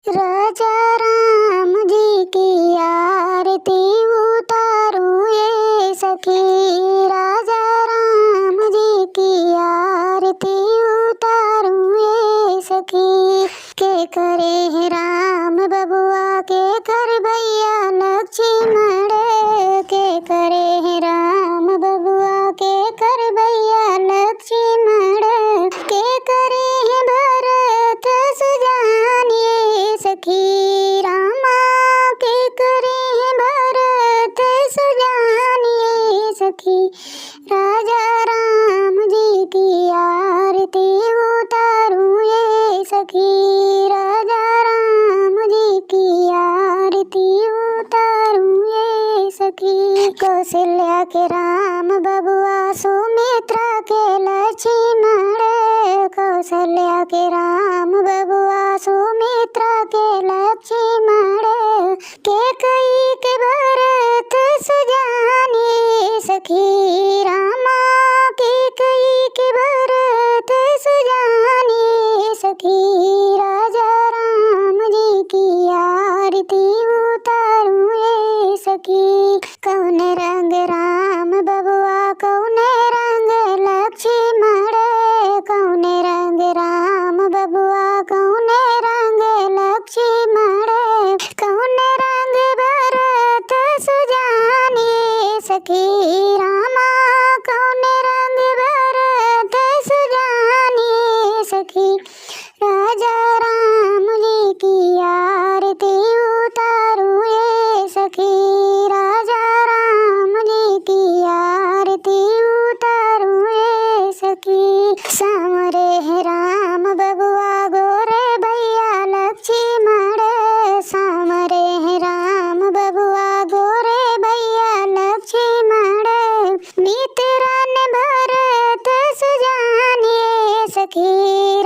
राजा राम जी की आरती उतारूं ये सखी, राजा राम जी की आरती उतारूं ये सखी। के करे है राम बबुआ के कर भैया लक्ष्मण, के करे है राम बबुआ के कर भैया लक्ष्मण, के करे है भरत सुजान ये सखी, रामा के करे है भरत सुजान ये सखी। राजा राम जी की आरती उतारूं ये सखी, राजा राम जी की आरती उतारूं ये सखी। कौशल्या के राम बबुआ सुमित्रा के लक्ष्मण, कौशल्या के राम बबुआ सुमित्रा के लक्ष्मण, के कई के भरत सुजान ये सखी, रामा के कई के भरत सुजान ये सखी। राजा राम जी की आरती उतारूं ये सखी। कौन रंग राम बबुआ कौन रंग लक्ष्मण, कौन रंग राम बबुआ कौन रंग लक्ष्मण, कौन रंग भरत सुजान ये सखी, रामा कौन रंग भरत सुजान ये सखी। राजा राम जी की आरती उतारूं ये सखी, राजा राम जी की आरती उतारूं ये सखी। सामरे है राम बबुआ गोरे भैया लक्ष्मण, सामरे है राम बबुआ गोरे भैया लक्ष्मण, मित्रन भरत सुजान ये सखी,